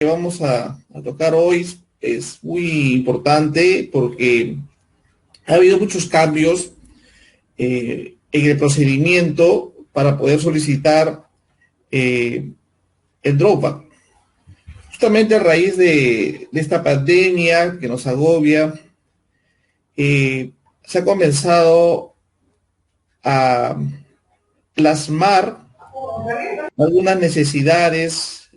que vamos a tocar hoy es muy importante porque ha habido muchos cambios en el procedimiento para poder solicitar el drawback. Justamente a raíz de esta pandemia que nos agobia, se ha comenzado a plasmar algunas necesidades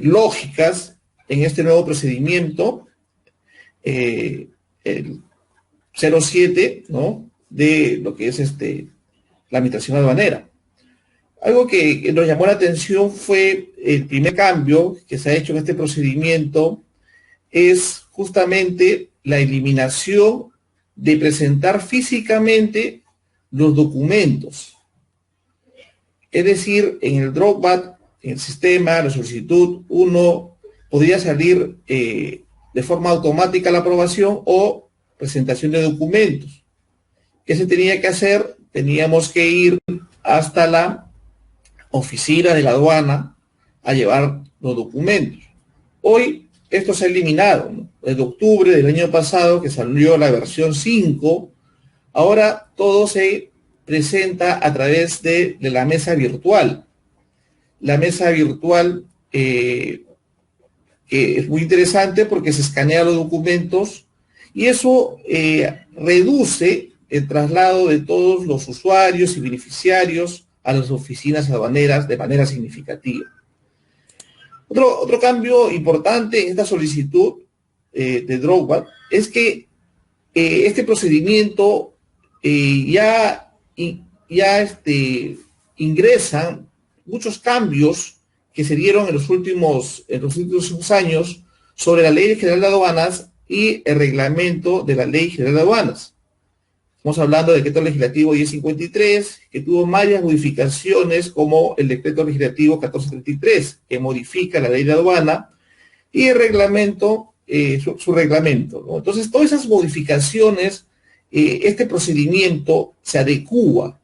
lógicas en este nuevo procedimiento, el 07, ¿no?, de lo que es la administración aduanera. Algo que nos llamó la atención fue el primer cambio que se ha hecho en este procedimiento, es justamente la eliminación de presentar físicamente los documentos. Es decir, en el drawback, en el sistema, la solicitud, uno podría salir de forma automática la aprobación o presentación de documentos. ¿Qué se tenía que hacer? Teníamos que ir hasta la oficina de la aduana a llevar los documentos. Hoy esto se ha eliminado, ¿no? Desde octubre del año pasado, que salió la versión 5, ahora todo se presenta a través de la mesa virtual. La mesa virtual es muy interesante porque se escanean los documentos y eso reduce el traslado de todos los usuarios y beneficiarios a las oficinas aduaneras de manera significativa. Otro cambio importante en esta solicitud de drawback es que este procedimiento ya ingresan muchos cambios que se dieron en los últimos años sobre la Ley General de Aduanas y el reglamento de la Ley General de Aduanas. Estamos hablando del decreto legislativo 1053, que tuvo varias modificaciones, como el decreto legislativo 1433, que modifica la ley de aduana, y el reglamento, su reglamento, ¿no? Entonces, todas esas modificaciones, este procedimiento se adecúa.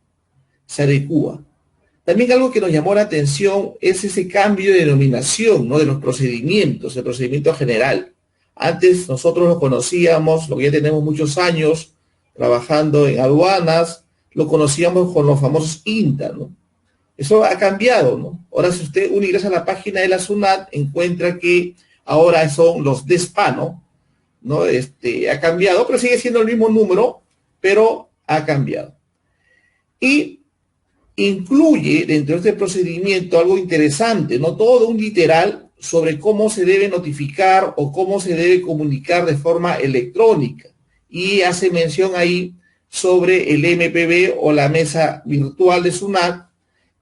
También algo que nos llamó la atención es ese cambio de denominación, ¿no?, de los procedimientos, el procedimiento general. Antes nosotros lo conocíamos, lo que ya tenemos muchos años trabajando en aduanas, lo conocíamos con los famosos INTA, ¿no? Eso ha cambiado, ¿no? Ahora, si uno ingresa a la página de la SUNAT, encuentra que ahora son los DESPA, ¿no? Ha cambiado, pero sigue siendo el mismo número, pero ha cambiado. Y incluye dentro de este procedimiento algo interesante, no todo un literal sobre cómo se debe notificar o cómo se debe comunicar de forma electrónica. Y hace mención ahí sobre el MPB o la mesa virtual de SUNAT,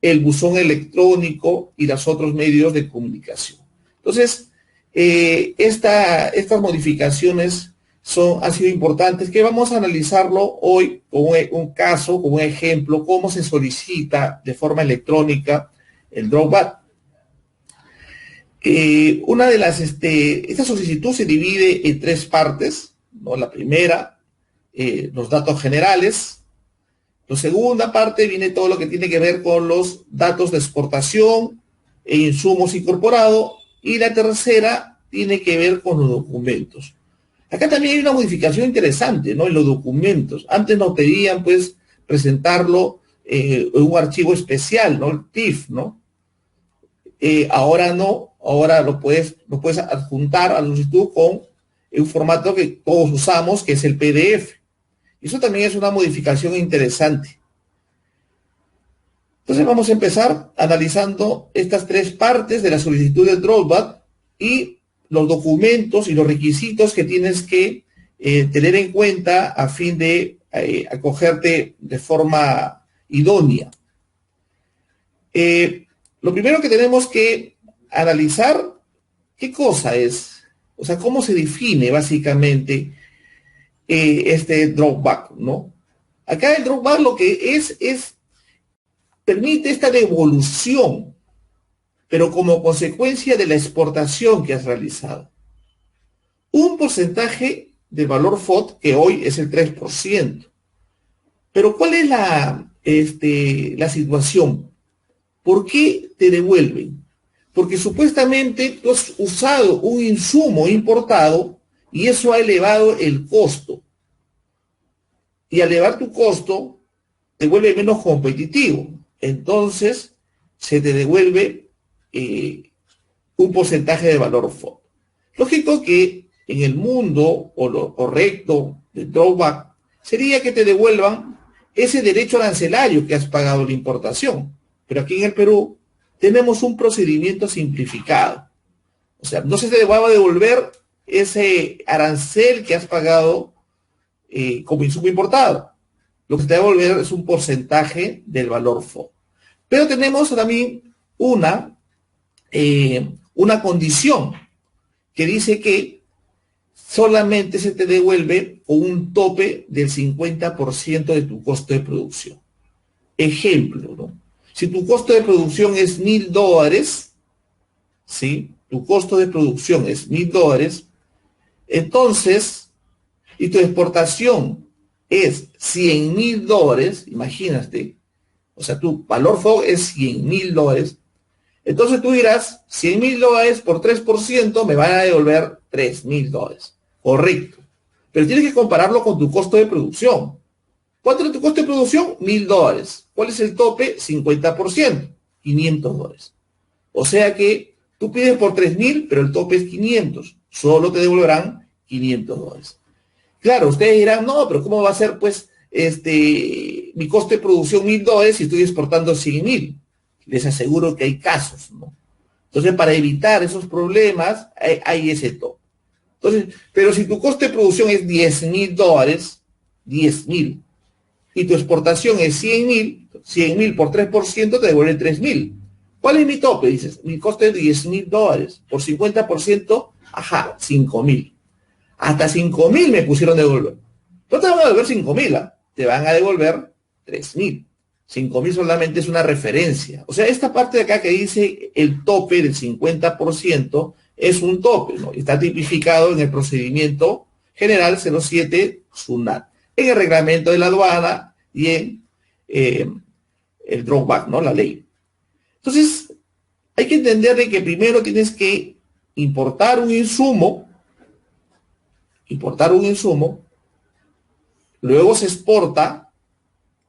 el buzón electrónico y los otros medios de comunicación. Entonces, estas modificaciones han sido importantes, que vamos a analizarlo hoy con un caso, con un ejemplo, cómo se solicita de forma electrónica el drawback. Esta solicitud se divide en tres partes, ¿no? La primera, los datos generales. La segunda parte viene todo lo que tiene que ver con los datos de exportación e insumos incorporados. Y la tercera tiene que ver con los documentos. Acá también hay una modificación interesante, ¿no?, en los documentos. Antes nos pedían, pues, presentarlo en un archivo especial, ¿no?, el TIFF, ¿no? Ahora no, ahora lo puedes adjuntar a la solicitud con un formato que todos usamos, que es el PDF. Eso también es una modificación interesante. Entonces vamos a empezar analizando estas tres partes de la solicitud del drawback y los documentos y los requisitos que tienes que tener en cuenta a fin de acogerte de forma idónea. Lo primero que tenemos que analizar, ¿qué cosa es? O sea, ¿cómo se define básicamente este drawback, ¿no? Acá el drawback lo que permite esta devolución, pero como consecuencia de la exportación que has realizado. Un porcentaje del valor FOT, que hoy es el 3%. Pero ¿cuál es la situación? ¿Por qué te devuelven? Porque supuestamente tú has usado un insumo importado y eso ha elevado el costo. Y al elevar tu costo, te vuelve menos competitivo. Entonces, se te devuelve un porcentaje de valor fondo. Lógico que en el mundo, o lo correcto del drawback, sería que te devuelvan ese derecho arancelario que has pagado la importación. Pero aquí en el Perú tenemos un procedimiento simplificado. O sea, no se te va a devolver ese arancel que has pagado como insumo importado. Lo que se te va a devolver es un porcentaje del valor fondo. Pero tenemos también una condición que dice que solamente se te devuelve con un tope del 50% de tu costo de producción. Ejemplo, ¿no? Si tu costo de producción es $1,000, ¿sí? Tu costo de producción es $1,000, entonces, y tu exportación es $100,000, imagínate, o sea, tu valor FOB es $100,000, entonces tú dirás, $100,000 por 3% me van a devolver $3,000. Correcto. Pero tienes que compararlo con tu costo de producción. ¿Cuánto es tu costo de producción? $1,000. ¿Cuál es el tope? 50%. $500. O sea que tú pides por 3,000, pero el tope es 500. Solo te devolverán $500. Claro, ustedes dirán, no, pero ¿cómo va a ser, pues, mi costo de producción $1,000 si estoy exportando 100,000? Les aseguro que hay casos, ¿no? Entonces, para evitar esos problemas, hay ese tope. Entonces, pero si tu costo de producción es $10,000, 10,000, y tu exportación es 100,000 por 3% te devuelve 3,000. ¿Cuál es mi tope? Dices, mi costo es $10,000. Por 50%, ajá, 5,000. Hasta 5,000 me pusieron de devolver. No te van a devolver 5,000, ¿eh? Te van a devolver 3,000. 5,000 solamente es una referencia. O sea, esta parte de acá que dice el tope del 50% es un tope, ¿no? Está tipificado en el procedimiento general 07 SUNAT, en el reglamento de la aduana y en el drawback, ¿no? La ley. Entonces, hay que entender de que primero tienes que importar un insumo, luego se exporta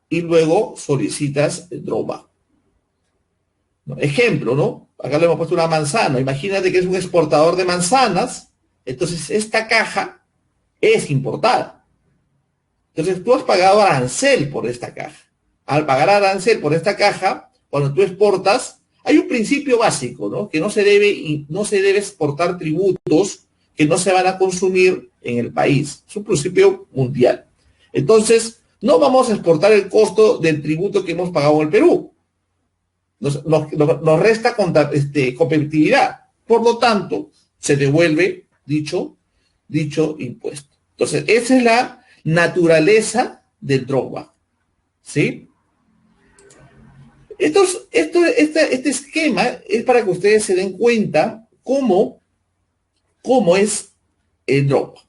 y luego solicitas el drawback. ¿No? Ejemplo, ¿no? Acá le hemos puesto una manzana. Imagínate que es un exportador de manzanas, entonces esta caja es importada. Entonces tú has pagado arancel por esta caja. Al pagar arancel por esta caja, cuando tú exportas, hay un principio básico, ¿no? Que no se debe exportar tributos que no se van a consumir en el país. Es un principio mundial. Entonces, no vamos a exportar el costo del tributo que hemos pagado en el Perú. Nos resta competitividad. Por lo tanto, se devuelve dicho impuesto. Entonces, esa es la naturaleza del drawback. ¿Sí? Este esquema es para que ustedes se den cuenta cómo es el drawback.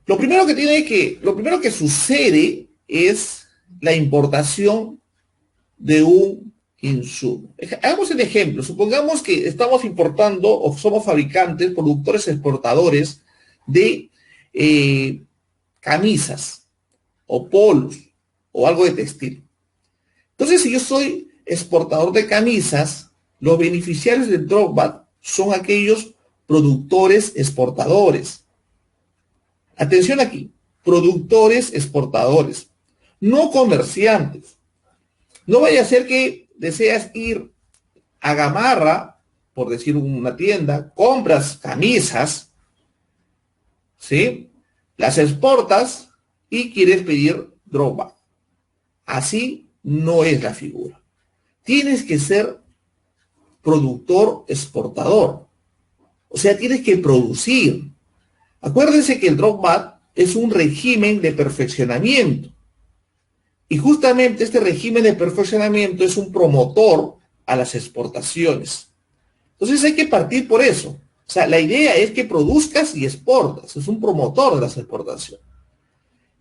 Lo primero que sucede es la importación de un insumo. Hagamos el ejemplo. Supongamos que estamos importando o somos fabricantes, productores, exportadores de camisas o polos o algo de textil. Entonces, si yo soy exportador de camisas, los beneficiarios del drawback son aquellos productores exportadores. Atención aquí, productores exportadores, no comerciantes. No vaya a ser que deseas ir a Gamarra, por decir una tienda, compras camisas, ¿sí? Las exportas y quieres pedir drawback. Así no es la figura. Tienes que ser productor exportador. O sea, tienes que producir. Acuérdense que el drawback es un régimen de perfeccionamiento. Y justamente este régimen de perfeccionamiento es un promotor a las exportaciones. Entonces hay que partir por eso. O sea, la idea es que produzcas y exportas. Es un promotor de las exportaciones.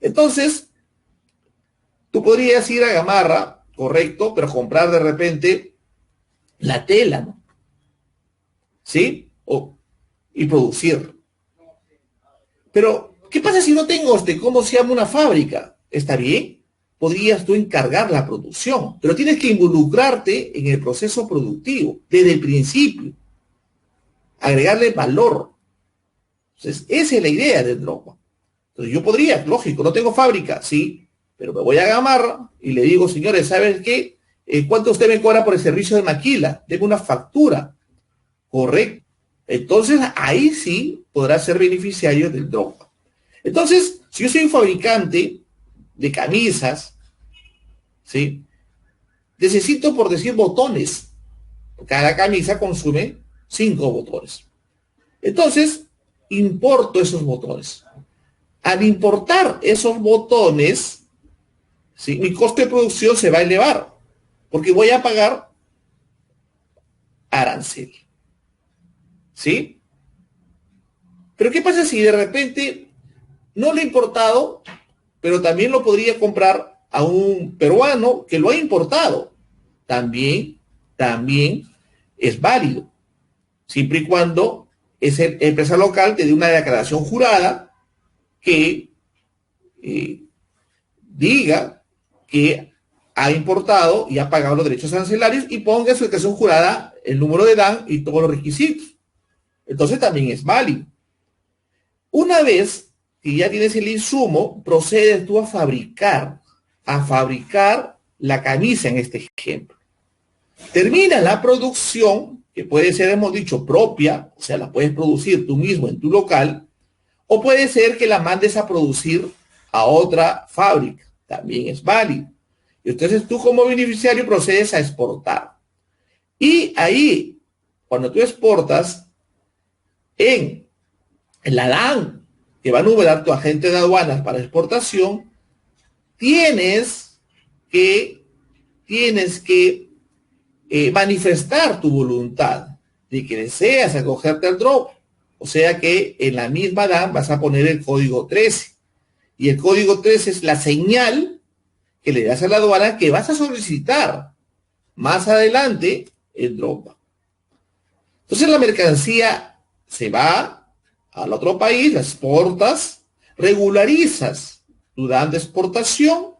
Entonces, tú podrías ir a Gamarra, correcto, pero comprar de repente la tela, ¿no? ¿sí? Y producir. Pero, ¿qué pasa si no tengo cómo se llama una fábrica? ¿Está bien? Podrías tú encargar la producción, pero tienes que involucrarte en el proceso productivo desde el principio, agregarle valor. Entonces, esa es la idea del Dropbox. Entonces, yo podría, lógico, no tengo fábrica, sí, pero me voy a Gamarra y le digo, señores, ¿sabes qué? ¿Cuánto usted me cobra por el servicio de maquila? Tengo una factura. Correcto. Entonces, ahí sí podrá ser beneficiario del Dropbox. Entonces, si yo soy un fabricante de camisas, ¿sí? Necesito, por decir, botones. Cada camisa consume 5 botones. Entonces, importo esos botones. Al importar esos botones, ¿sí? Mi coste de producción se va a elevar, porque voy a pagar arancel. ¿Sí? Pero ¿qué pasa si de repente no lo he importado, pero también lo podría comprar a un peruano que lo ha importado? También es válido, siempre y cuando esa empresa local te dé una declaración jurada que diga que ha importado y ha pagado los derechos arancelarios y ponga en su declaración jurada el número de DAN y todos los requisitos. Entonces también es válido. Una vez que ya tienes el insumo, procedes tú a fabricar la camisa en este ejemplo. Termina la producción, que puede ser, hemos dicho, propia, o sea, la puedes producir tú mismo en tu local, o puede ser que la mandes a producir a otra fábrica, también es válido. Y entonces tú como beneficiario procedes a exportar. Y ahí, cuando tú exportas, en la DAN que va a numerar tu agente de aduanas para exportación, tienes que manifestar tu voluntad de que deseas acogerte al drop. O sea que en la misma DAN vas a poner el código 13. Y el código 13 es la señal que le das a la aduana que vas a solicitar más adelante el drop. Entonces la mercancía se va al otro país, la exportas, regularizas tu DAN de exportación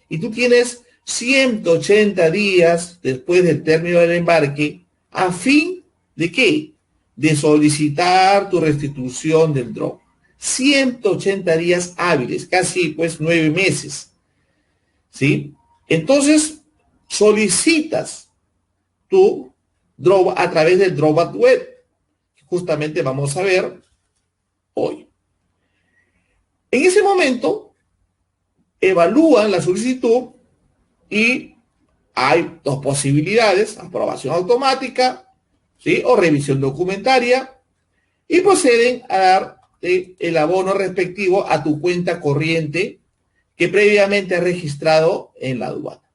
y tú tienes 180 días después del término del embarque a fin de ¿qué? De solicitar tu restitución del drop. 180 días hábiles, casi pues 9 meses. ¿Sí? Entonces solicitas tu drop a través del Dropbox Web, que justamente vamos a ver hoy. En ese momento evalúan la solicitud y hay dos posibilidades: aprobación automática, ¿sí? O revisión documentaria, y proceden a dar el abono respectivo a tu cuenta corriente que previamente has registrado en la aduana.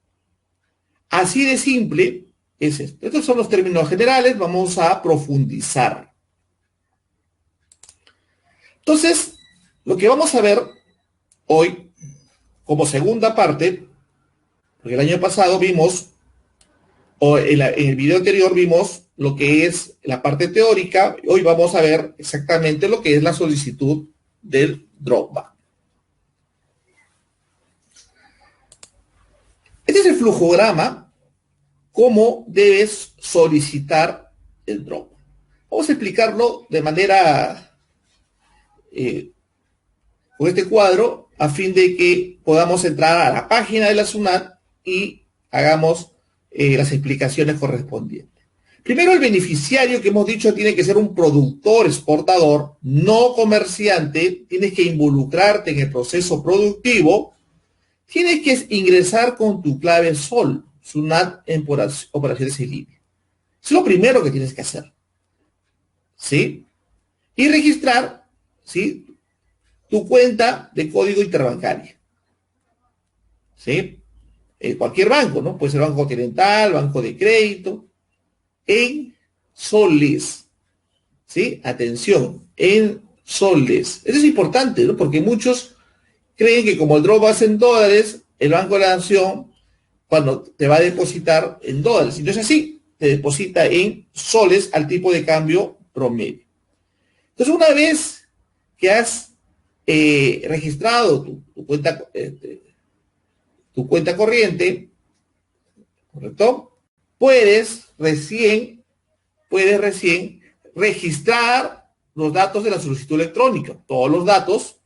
Así de simple es esto. Estos son los términos generales, vamos a profundizar. Entonces, lo que vamos a ver hoy como segunda parte, porque el año pasado vimos, o en el video anterior vimos lo que es la parte teórica, hoy vamos a ver exactamente lo que es la solicitud del Dropbox. Este es el flujograma, cómo debes solicitar el Dropbox. Vamos a explicarlo de manera con este cuadro a fin de que podamos entrar a la página de la SUNAT y hagamos las explicaciones correspondientes. Primero, el beneficiario que hemos dicho tiene que ser un productor exportador, no comerciante. Tienes que involucrarte en el proceso productivo. Tienes que ingresar con tu clave SOL, SUNAT en operaciones en línea. Es lo primero que tienes que hacer. ¿Sí? Y registrar, ¿sí?, tu cuenta de código interbancario. ¿Sí? Cualquier banco, ¿no? Puede ser Banco Continental, Banco de Crédito, en soles. ¿Sí? Atención, en soles. Eso es importante, ¿no? Porque muchos creen que como el Dropbox es en dólares, el Banco de la Nación, cuando te va a depositar en dólares. Y no es así. te deposita en soles al tipo de cambio promedio. Entonces, una vez que has registrado tu cuenta corriente, ¿correcto? Puedes recién registrar los datos de la solicitud electrónica, todos los datos,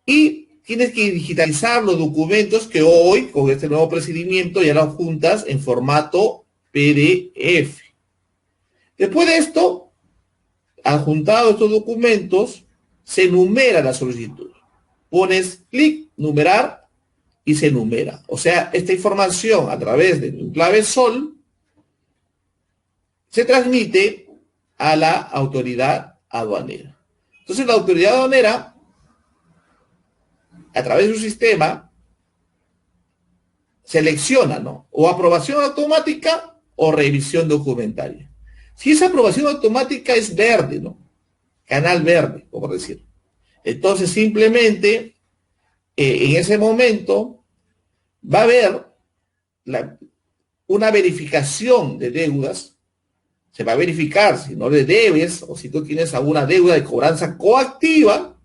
y tienes que digitalizar los documentos que hoy, con este nuevo procedimiento, ya los juntas en formato PDF. Después de esto, adjuntado estos documentos, se numera la solicitud. Pones clic, numerar, y se numera. O sea, esta información a través de un clave SOL se transmite a la autoridad aduanera. Entonces, la autoridad aduanera, a través de su sistema, selecciona, ¿no? O aprobación automática o revisión documentaria. Si esa aprobación automática es verde, ¿no? Canal verde, por decir. Entonces, simplemente, en ese momento, va a haber una verificación de deudas. Se va a verificar si no le debes o si tú tienes alguna deuda de cobranza coactiva,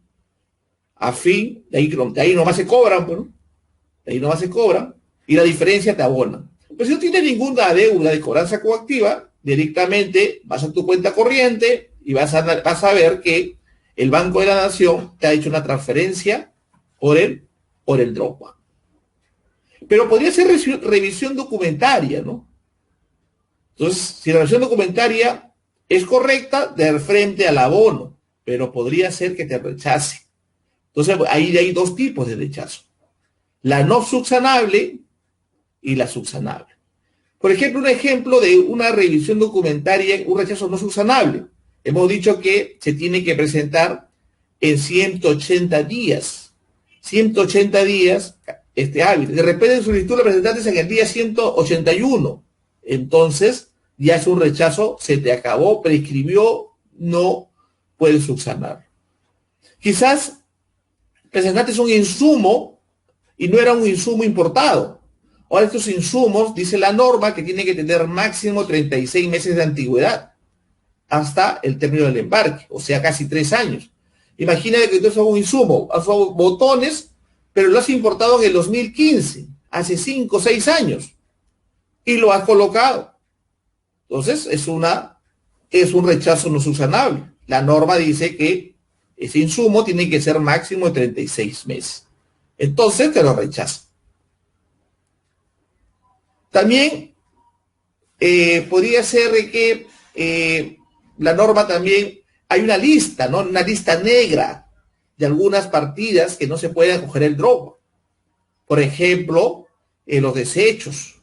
a fin, de ahí nomás se cobran, pues, ¿no? De ahí nomás se cobran, y la diferencia te abonan. Pero si no tienes ninguna deuda de cobranza coactiva, directamente vas a tu cuenta corriente y vas a ver que el Banco de la Nación te ha hecho una transferencia por el Dropbox. Pero podría ser revisión documentaria, ¿no? Entonces, si la revisión documentaria es correcta, de frente al abono, pero podría ser que te rechace. Entonces, ahí hay dos tipos de rechazo: la no subsanable y la subsanable. Por ejemplo, un ejemplo de una revisión documentaria, un rechazo no subsanable. Hemos dicho que se tiene que presentar en 180 días. 180 días hábiles. De repente en solicitud la presentaste en el día 181. Entonces, ya es un rechazo, se te acabó, prescribió, no puedes subsanar. Quizás presentaste un insumo y no era un insumo importado. Ahora, estos insumos, dice la norma, que tiene que tener máximo 36 meses de antigüedad hasta el término del embarque, o sea, casi 3 años. Imagínate que tú haces un insumo, haces botones, pero lo has importado en el 2015, hace 5 o 6 años, y lo has colocado. Entonces, es un rechazo no subsanable. La norma dice que ese insumo tiene que ser máximo de 36 meses. Entonces, te lo rechaza. También podría ser de que la norma también, hay una lista, ¿no? Una lista negra de algunas partidas que no se pueden acoger el Dropbox. Por ejemplo, los desechos,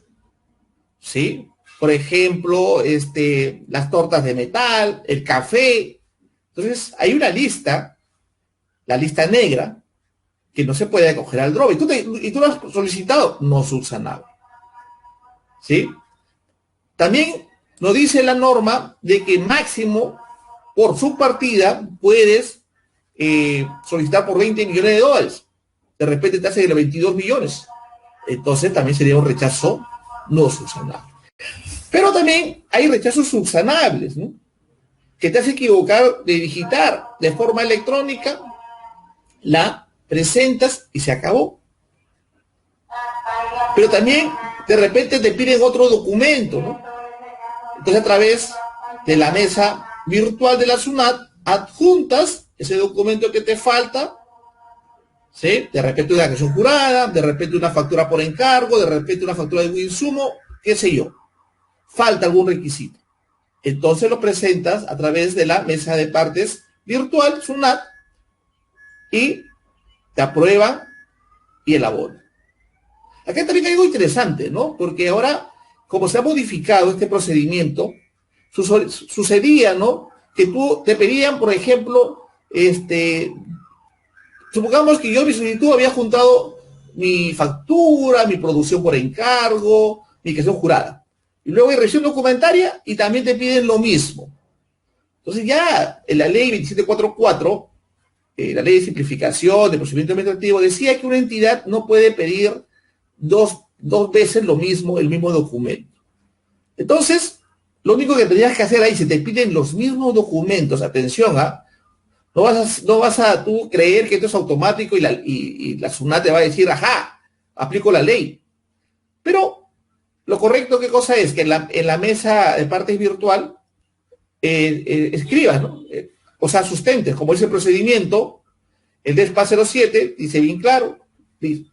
¿sí? Por ejemplo, las tortas de metal, el café. Entonces, hay una lista, la lista negra, que no se puede acoger al Dropbox. Y tú lo has solicitado, no subsanable. ¿Sí? También nos dice la norma de que máximo por subpartida puedes solicitar por 20 millones de dólares. De repente te hace de los 22 millones. Entonces también sería un rechazo no subsanable. Pero también hay rechazos subsanables, ¿no? Que te hace equivocar de digitar de forma electrónica, la presentas y se acabó. Pero también de repente te piden otro documento, ¿no? Entonces, a través de la mesa virtual de la SUNAT, adjuntas ese documento que te falta, ¿sí? De repente una declaración jurada, de repente una factura por encargo, de repente una factura de un insumo, qué sé yo. Falta algún requisito. Entonces lo presentas a través de la mesa de partes virtual, SUNAT, y te aprueban y elaboran. Acá también hay algo interesante, ¿no? Porque ahora, como se ha modificado este procedimiento, sucedía, ¿no? Que tú te pedían, por ejemplo, supongamos que yo en mi solicitud había juntado mi factura, mi producción por encargo, mi declaración jurada. Y luego hay revisión documentaria y también te piden lo mismo. Entonces ya en la ley 2744, la ley de simplificación de procedimiento administrativo, decía que una entidad no puede pedir dos veces lo mismo, el mismo documento. Entonces, lo único que tenías que hacer ahí, si te piden los mismos documentos, atención, no vas a tú creer que esto es automático y la SUNAT te va a decir, ajá, aplico la ley. Pero lo correcto, ¿qué cosa es? Que en la mesa de partes virtual escribas, ¿no? O sea, sustentes, como es el procedimiento, el DESPA 07 dice bien claro, dice,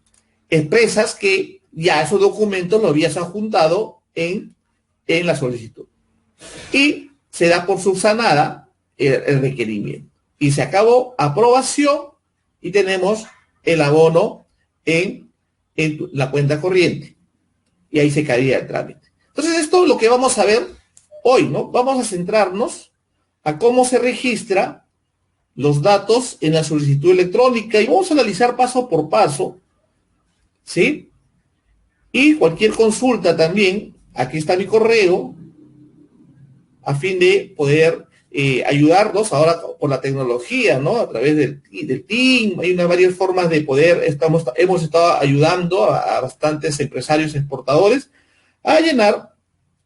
expresas que ya esos documentos los habías adjuntado en la solicitud. Y se da por subsanada el requerimiento. Y se acabó aprobación y tenemos el abono en la cuenta corriente. Y ahí se caería el trámite. Entonces, esto es lo que vamos a ver hoy, ¿no? Vamos a centrarnos a cómo se registra los datos en la solicitud electrónica y vamos a analizar paso por paso, ¿sí? Y cualquier consulta también, aquí está mi correo, a fin de poder ayudarnos ahora por la tecnología, ¿no? A través del team, hay varias formas de poder, hemos estado ayudando a bastantes empresarios exportadores a llenar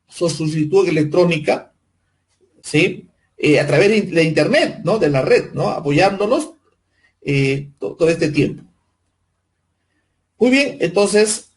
su solicitud electrónica, ¿sí? A través de Internet, ¿no? De la red, ¿no? Apoyándonos todo este tiempo. Muy bien, entonces